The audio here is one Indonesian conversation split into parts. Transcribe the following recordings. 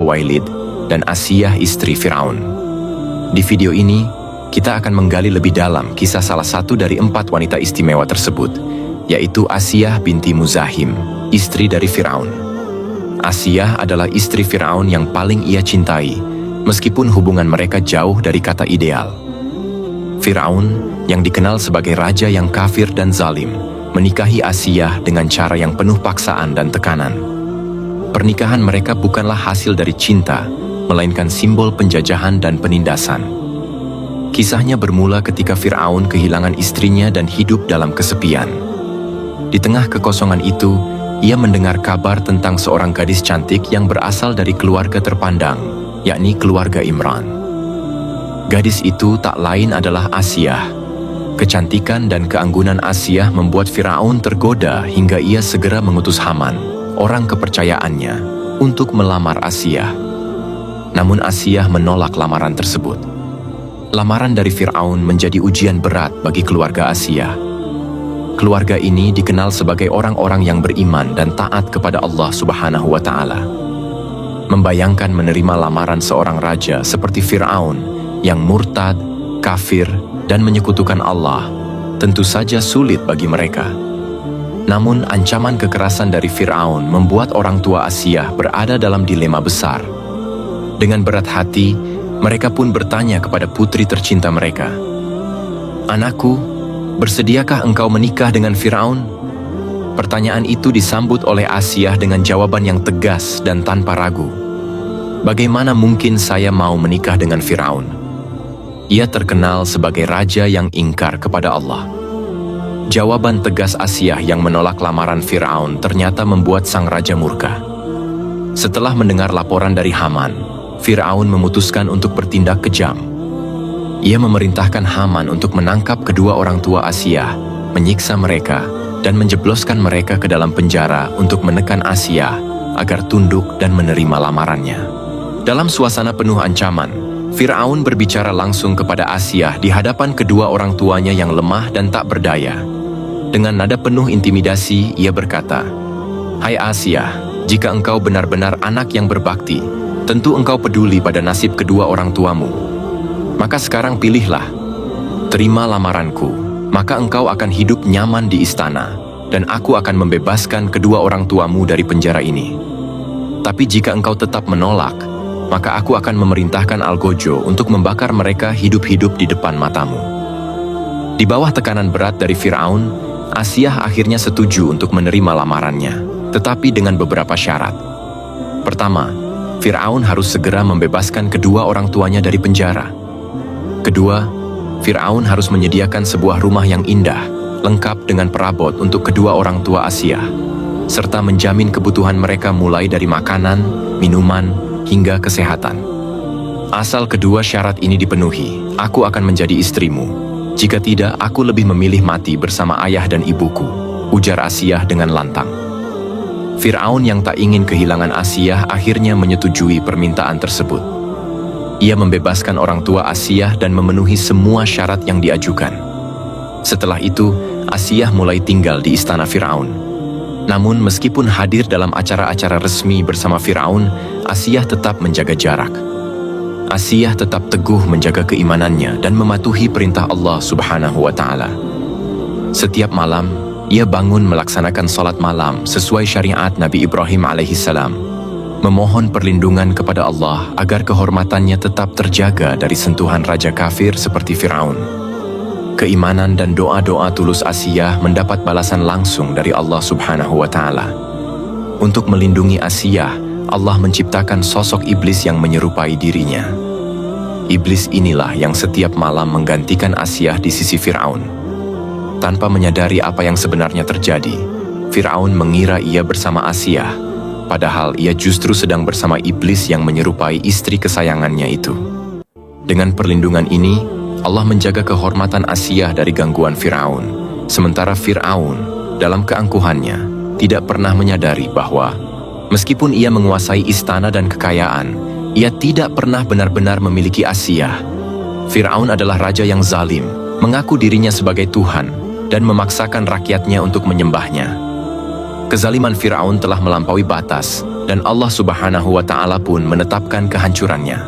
Al-Wailid, dan Asiyah istri Fir'aun. Di video ini, kita akan menggali lebih dalam kisah salah satu dari 4 wanita istimewa tersebut, yaitu Asiyah binti Muzahim, istri dari Fir'aun. Asiyah adalah istri Fir'aun yang paling ia cintai, meskipun hubungan mereka jauh dari kata ideal. Fir'aun, yang dikenal sebagai raja yang kafir dan zalim, menikahi Asiyah dengan cara yang penuh paksaan dan tekanan. Pernikahan mereka bukanlah hasil dari cinta, melainkan simbol penjajahan dan penindasan. Kisahnya bermula ketika Fir'aun kehilangan istrinya dan hidup dalam kesepian. Di tengah kekosongan itu, ia mendengar kabar tentang seorang gadis cantik yang berasal dari keluarga terpandang, yakni keluarga Imran. Gadis itu tak lain adalah Asiyah. Kecantikan dan keanggunan Asiyah membuat Fir'aun tergoda hingga ia segera mengutus Haman, orang kepercayaannya, untuk melamar Asiyah. Namun Asiyah menolak lamaran tersebut. Lamaran dari Fir'aun menjadi ujian berat bagi keluarga Asiyah. Keluarga ini dikenal sebagai orang-orang yang beriman dan taat kepada Allah Subhanahu wa Ta'ala. Membayangkan menerima lamaran seorang raja seperti Fir'aun yang murtad, kafir, dan menyekutukan Allah, tentu saja sulit bagi mereka. Namun ancaman kekerasan dari Fir'aun membuat orang tua Asiyah berada dalam dilema besar. Dengan berat hati, mereka pun bertanya kepada putri tercinta mereka, "Anakku, bersediakah engkau menikah dengan Fir'aun?" Pertanyaan itu disambut oleh Asiyah dengan jawaban yang tegas dan tanpa ragu. "Bagaimana mungkin saya mau menikah dengan Fir'aun? Ia terkenal sebagai raja yang ingkar kepada Allah." Jawaban tegas Asiyah yang menolak lamaran Fir'aun ternyata membuat sang raja murka. Setelah mendengar laporan dari Haman, Fir'aun memutuskan untuk bertindak kejam. Ia memerintahkan Haman untuk menangkap kedua orang tua Asiyah, menyiksa mereka, dan menjebloskan mereka ke dalam penjara untuk menekan Asiyah agar tunduk dan menerima lamarannya. Dalam suasana penuh ancaman, Fir'aun berbicara langsung kepada Asiyah di hadapan kedua orang tuanya yang lemah dan tak berdaya. Dengan nada penuh intimidasi, ia berkata, "Hai Asiyah, jika engkau benar-benar anak yang berbakti, tentu engkau peduli pada nasib kedua orang tuamu. Maka sekarang pilihlah, terima lamaranku, maka engkau akan hidup nyaman di istana, dan aku akan membebaskan kedua orang tuamu dari penjara ini. Tapi jika engkau tetap menolak, maka aku akan memerintahkan Algojo untuk membakar mereka hidup-hidup di depan matamu." Di bawah tekanan berat dari Fir'aun, Asiyah akhirnya setuju untuk menerima lamarannya, tetapi dengan beberapa syarat. Pertama, Fir'aun harus segera membebaskan kedua orang tuanya dari penjara. Kedua, Fir'aun harus menyediakan sebuah rumah yang indah, lengkap dengan perabot untuk kedua orang tua Asiyah, serta menjamin kebutuhan mereka mulai dari makanan, minuman, hingga kesehatan. "Asal kedua syarat ini dipenuhi, aku akan menjadi istrimu. Jika tidak, aku lebih memilih mati bersama ayah dan ibuku," ujar Asiyah dengan lantang. Fir'aun yang tak ingin kehilangan Asiyah akhirnya menyetujui permintaan tersebut. Ia membebaskan orang tua Asiyah dan memenuhi semua syarat yang diajukan. Setelah itu, Asiyah mulai tinggal di istana Fir'aun. Namun meskipun hadir dalam acara-acara resmi bersama Fir'aun, Asiyah tetap menjaga jarak. Asiyah tetap teguh menjaga keimanannya dan mematuhi perintah Allah Subhanahu wa Ta'ala. Setiap malam, ia bangun melaksanakan salat malam sesuai syariat Nabi Ibrahim alaihissalam, memohon perlindungan kepada Allah agar kehormatannya tetap terjaga dari sentuhan raja kafir seperti Fir'aun. Keimanan dan doa-doa tulus Asiyah mendapat balasan langsung dari Allah Subhanahu wa Ta'ala. Untuk melindungi Asiyah, Allah menciptakan sosok iblis yang menyerupai dirinya. Iblis inilah yang setiap malam menggantikan Asiyah di sisi Fir'aun. Tanpa menyadari apa yang sebenarnya terjadi, Fir'aun mengira ia bersama Asiyah, padahal ia justru sedang bersama iblis yang menyerupai istri kesayangannya itu. Dengan perlindungan ini, Allah menjaga kehormatan Asiyah dari gangguan Fir'aun, sementara Fir'aun dalam keangkuhannya tidak pernah menyadari bahwa meskipun ia menguasai istana dan kekayaan, ia tidak pernah benar-benar memiliki Asiyah. Fir'aun adalah raja yang zalim, mengaku dirinya sebagai Tuhan, dan memaksakan rakyatnya untuk menyembahnya. Kezaliman Fir'aun telah melampaui batas, dan Allah Subhanahu wa Ta'ala pun menetapkan kehancurannya.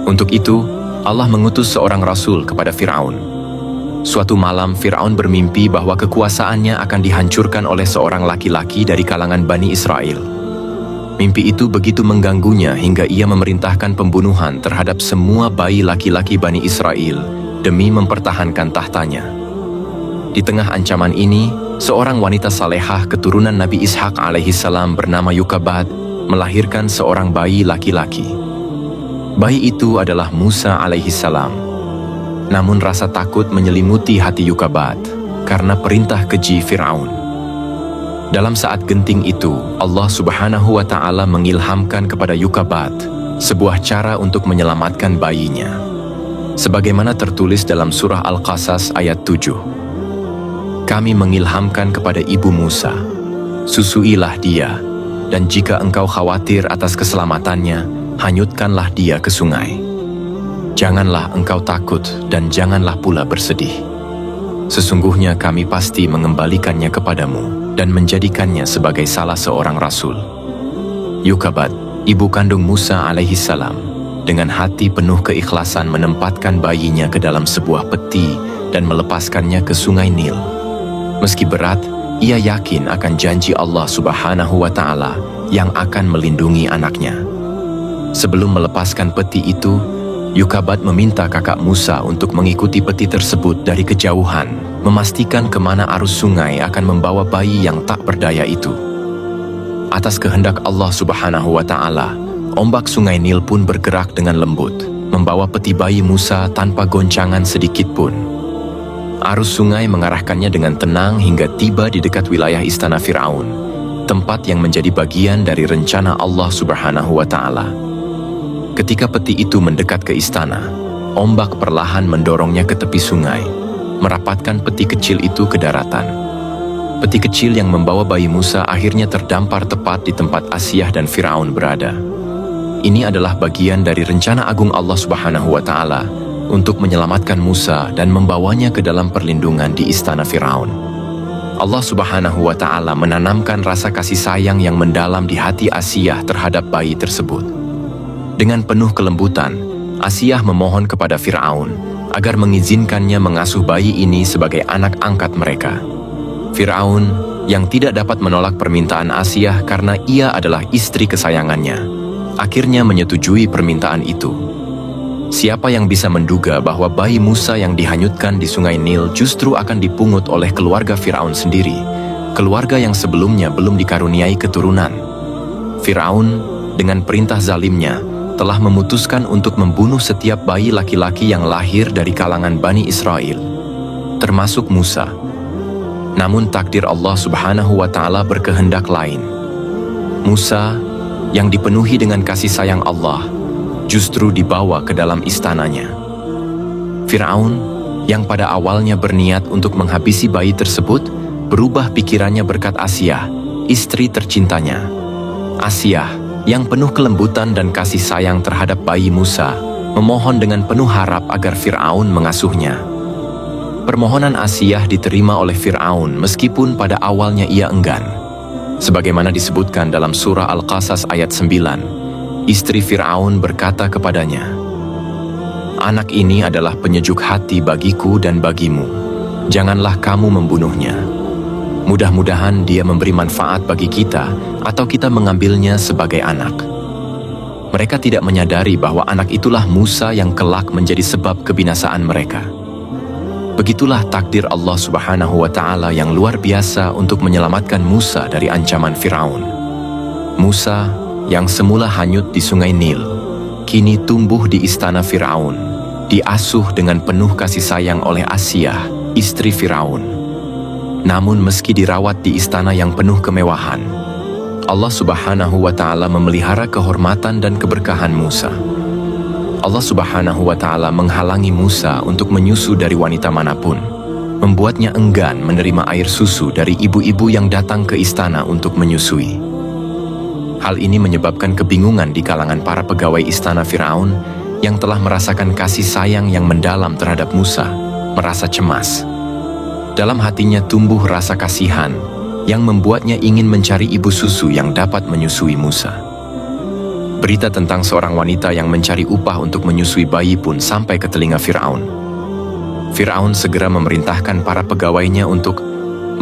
Untuk itu, Allah mengutus seorang rasul kepada Fir'aun. Suatu malam, Fir'aun bermimpi bahwa kekuasaannya akan dihancurkan oleh seorang laki-laki dari kalangan Bani Israel. Mimpi itu begitu mengganggunya hingga ia memerintahkan pembunuhan terhadap semua bayi laki-laki Bani Israel demi mempertahankan tahtanya. Di tengah ancaman ini, seorang wanita salehah keturunan Nabi Ishak alaihissalam bernama Yukabat melahirkan seorang bayi laki-laki. Bayi itu adalah Musa alaihissalam. Namun rasa takut menyelimuti hati Yukabat karena perintah keji Fir'aun. Dalam saat genting itu, Allah Subhanahu wa Ta'ala mengilhamkan kepada Yukabat sebuah cara untuk menyelamatkan bayinya. Sebagaimana tertulis dalam surah Al-Qasas ayat 7. Kami mengilhamkan kepada ibu Musa, susuilah dia, dan jika engkau khawatir atas keselamatannya, hanyutkanlah dia ke sungai. Janganlah engkau takut dan janganlah pula bersedih. Sesungguhnya kami pasti mengembalikannya kepadamu dan menjadikannya sebagai salah seorang rasul. Yukabat, ibu kandung Musa alaihissalam, dengan hati penuh keikhlasan menempatkan bayinya ke dalam sebuah peti dan melepaskannya ke sungai Nil. Meski berat, ia yakin akan janji Allah Subhanahu wa Ta'ala yang akan melindungi anaknya. Sebelum melepaskan peti itu, Yukabat meminta kakak Musa untuk mengikuti peti tersebut dari kejauhan, memastikan kemana arus sungai akan membawa bayi yang tak berdaya itu. Atas kehendak Allah Subhanahu wa Ta'ala, ombak sungai Nil pun bergerak dengan lembut, membawa peti bayi Musa tanpa goncangan sedikit pun. Arus sungai mengarahkannya dengan tenang hingga tiba di dekat wilayah istana Fir'aun, tempat yang menjadi bagian dari rencana Allah Subhanahu wa Ta'ala. Ketika peti itu mendekat ke istana, ombak perlahan mendorongnya ke tepi sungai, merapatkan peti kecil itu ke daratan. Peti kecil yang membawa bayi Musa akhirnya terdampar tepat di tempat Asiyah dan Fir'aun berada. Ini adalah bagian dari rencana agung Allah Subhanahu wa Ta'ala untuk menyelamatkan Musa dan membawanya ke dalam perlindungan di istana Fir'aun. Allah Subhanahu wa Ta'ala menanamkan rasa kasih sayang yang mendalam di hati Asiyah terhadap bayi tersebut. Dengan penuh kelembutan, Asiyah memohon kepada Fir'aun agar mengizinkannya mengasuh bayi ini sebagai anak angkat mereka. Fir'aun, yang tidak dapat menolak permintaan Asiyah karena ia adalah istri kesayangannya, akhirnya menyetujui permintaan itu. Siapa yang bisa menduga bahwa bayi Musa yang dihanyutkan di sungai Nil justru akan dipungut oleh keluarga Fir'aun sendiri, keluarga yang sebelumnya belum dikaruniai keturunan. Fir'aun, dengan perintah zalimnya, telah memutuskan untuk membunuh setiap bayi laki-laki yang lahir dari kalangan Bani Israel, termasuk Musa. Namun takdir Allah Subhanahu wa Ta'ala berkehendak lain. Musa, yang dipenuhi dengan kasih sayang Allah, justru dibawa ke dalam istananya. Fir'aun, yang pada awalnya berniat untuk menghabisi bayi tersebut, berubah pikirannya berkat Asiyah, istri tercintanya. Asiyah, yang penuh kelembutan dan kasih sayang terhadap bayi Musa, memohon dengan penuh harap agar Fir'aun mengasuhnya. Permohonan Asiyah diterima oleh Fir'aun meskipun pada awalnya ia enggan. Sebagaimana disebutkan dalam surah Al-Qasas ayat 9, istri Fir'aun berkata kepadanya, "Anak ini adalah penyejuk hati bagiku dan bagimu. Janganlah kamu membunuhnya. Mudah-mudahan dia memberi manfaat bagi kita atau kita mengambilnya sebagai anak." Mereka tidak menyadari bahwa anak itulah Musa yang kelak menjadi sebab kebinasaan mereka. Begitulah takdir Allah Subhanahu wa Ta'ala yang luar biasa untuk menyelamatkan Musa dari ancaman Fir'aun. Musa, yang semula hanyut di sungai Nil, kini tumbuh di istana Fir'aun, diasuh dengan penuh kasih sayang oleh Asiyah, istri Fir'aun. Namun meski dirawat di istana yang penuh kemewahan, Allah Subhanahu wa Ta'ala memelihara kehormatan dan keberkahan Musa. Allah Subhanahu wa Ta'ala menghalangi Musa untuk menyusu dari wanita manapun, membuatnya enggan menerima air susu dari ibu-ibu yang datang ke istana untuk menyusui. Hal ini menyebabkan kebingungan di kalangan para pegawai istana Fir'aun yang telah merasakan kasih sayang yang mendalam terhadap Musa, merasa cemas. Dalam hatinya tumbuh rasa kasihan yang membuatnya ingin mencari ibu susu yang dapat menyusui Musa. Berita tentang seorang wanita yang mencari upah untuk menyusui bayi pun sampai ke telinga Fir'aun. Fir'aun segera memerintahkan para pegawainya untuk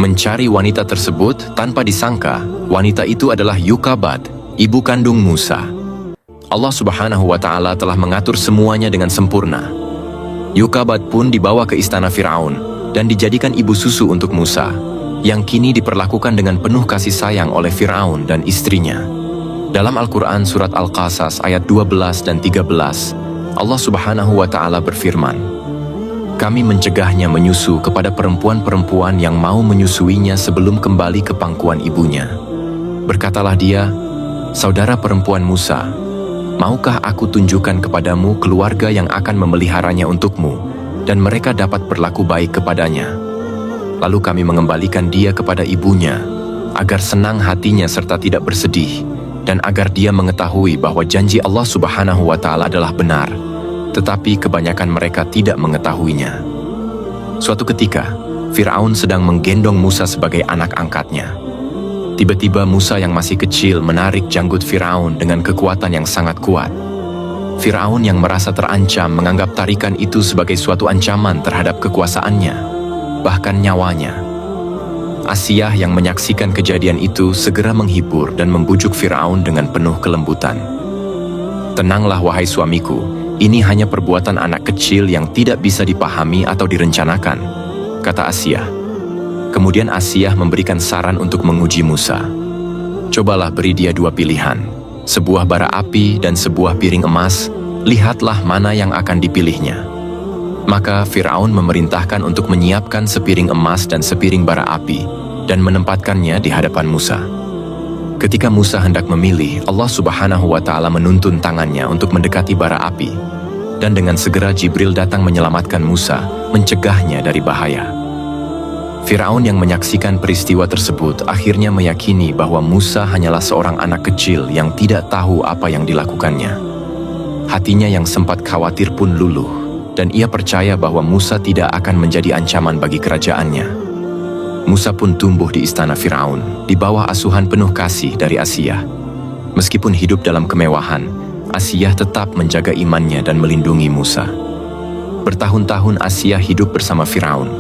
mencari wanita tersebut. Tanpa disangka, wanita itu adalah Yukabad, ibu kandung Musa. Allah Subhanahu wa Ta'ala telah mengatur semuanya dengan sempurna. Yukabad pun dibawa ke istana Fir'aun dan dijadikan ibu susu untuk Musa, yang kini diperlakukan dengan penuh kasih sayang oleh Fir'aun dan istrinya. Dalam Al-Quran surat Al-Qasas ayat 12 dan 13, Allah Subhanahu wa Ta'ala berfirman, "Kami mencegahnya menyusu kepada perempuan-perempuan yang mau menyusuinya sebelum kembali ke pangkuan ibunya. Berkatalah dia, 'Saudara perempuan Musa, maukah aku tunjukkan kepadamu keluarga yang akan memeliharanya untukmu, dan mereka dapat berlaku baik kepadanya?' Lalu kami mengembalikan dia kepada ibunya, agar senang hatinya serta tidak bersedih, dan agar dia mengetahui bahwa janji Allah Subhanahu wa Ta'ala adalah benar, tetapi kebanyakan mereka tidak mengetahuinya." Suatu ketika, Fir'aun sedang menggendong Musa sebagai anak angkatnya. Tiba-tiba Musa yang masih kecil menarik janggut Fir'aun dengan kekuatan yang sangat kuat. Fir'aun yang merasa terancam menganggap tarikan itu sebagai suatu ancaman terhadap kekuasaannya, bahkan nyawanya. Asiyah yang menyaksikan kejadian itu segera menghibur dan membujuk Fir'aun dengan penuh kelembutan. "Tenanglah wahai suamiku, ini hanya perbuatan anak kecil yang tidak bisa dipahami atau direncanakan," kata Asiyah. Kemudian Asiyah memberikan saran untuk menguji Musa. "Cobalah beri dia dua pilihan, sebuah bara api dan sebuah piring emas, lihatlah mana yang akan dipilihnya." Maka Fir'aun memerintahkan untuk menyiapkan sepiring emas dan sepiring bara api dan menempatkannya di hadapan Musa. Ketika Musa hendak memilih, Allah Subhanahu wa Ta'ala menuntun tangannya untuk mendekati bara api, dan dengan segera Jibril datang menyelamatkan Musa, mencegahnya dari bahaya. Fir'aun yang menyaksikan peristiwa tersebut akhirnya meyakini bahwa Musa hanyalah seorang anak kecil yang tidak tahu apa yang dilakukannya. Hatinya yang sempat khawatir pun luluh, dan ia percaya bahwa Musa tidak akan menjadi ancaman bagi kerajaannya. Musa pun tumbuh di istana Fir'aun, di bawah asuhan penuh kasih dari Asiyah. Meskipun hidup dalam kemewahan, Asiyah tetap menjaga imannya dan melindungi Musa. Bertahun-tahun Asiyah hidup bersama Fir'aun,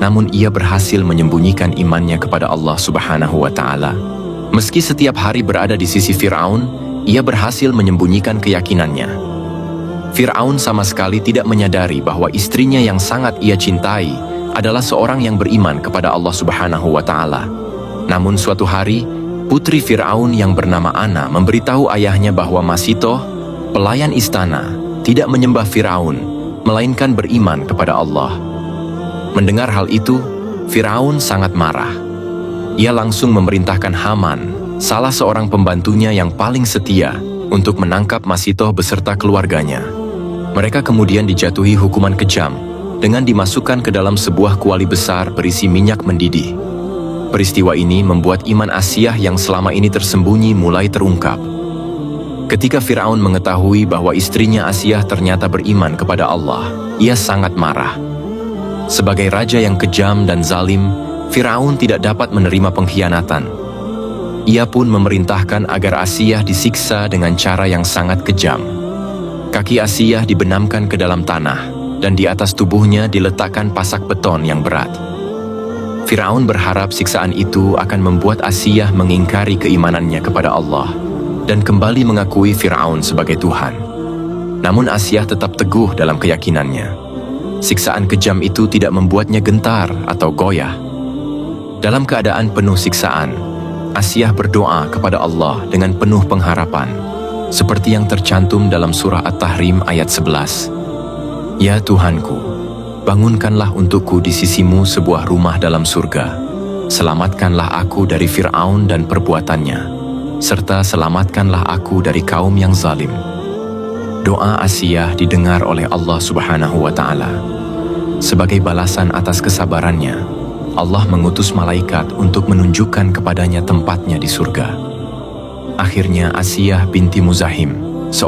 namun ia berhasil menyembunyikan imannya kepada Allah Subhanahu wa Ta'ala. Meski setiap hari berada di sisi Fir'aun, ia berhasil menyembunyikan keyakinannya. Fir'aun sama sekali tidak menyadari bahwa istrinya yang sangat ia cintai adalah seorang yang beriman kepada Allah Subhanahu wa Ta'ala. Namun suatu hari, putri Fir'aun yang bernama Ana memberitahu ayahnya bahwa Masitoh, pelayan istana, tidak menyembah Fir'aun, melainkan beriman kepada Allah. Mendengar hal itu, Fir'aun sangat marah. Ia langsung memerintahkan Haman, salah seorang pembantunya yang paling setia, untuk menangkap Masitoh beserta keluarganya. Mereka kemudian dijatuhi hukuman kejam dengan dimasukkan ke dalam sebuah kuali besar berisi minyak mendidih. Peristiwa ini membuat iman Asiyah yang selama ini tersembunyi mulai terungkap. Ketika Fir'aun mengetahui bahwa istrinya Asiyah ternyata beriman kepada Allah, ia sangat marah. Sebagai raja yang kejam dan zalim, Fir'aun tidak dapat menerima pengkhianatan. Ia pun memerintahkan agar Asiyah disiksa dengan cara yang sangat kejam. Kaki Asiyah dibenamkan ke dalam tanah, dan di atas tubuhnya diletakkan pasak beton yang berat. Fir'aun berharap siksaan itu akan membuat Asiyah mengingkari keimanannya kepada Allah, dan kembali mengakui Fir'aun sebagai Tuhan. Namun Asiyah tetap teguh dalam keyakinannya. Siksaan kejam itu tidak membuatnya gentar atau goyah. Dalam keadaan penuh siksaan, Asiyah berdoa kepada Allah dengan penuh pengharapan, seperti yang tercantum dalam surah At-Tahrim ayat 11. "Ya Tuhanku, bangunkanlah untukku di sisimu sebuah rumah dalam surga. Selamatkanlah aku dari Fir'aun dan perbuatannya, serta selamatkanlah aku dari kaum yang zalim." Doa Asiyah didengar oleh Allah Subhanahu wa Ta'ala. Sebagai balasan atas kesabarannya, Allah mengutus malaikat untuk menunjukkan kepadanya tempatnya di surga. Akhirnya Asiyah binti Muzahim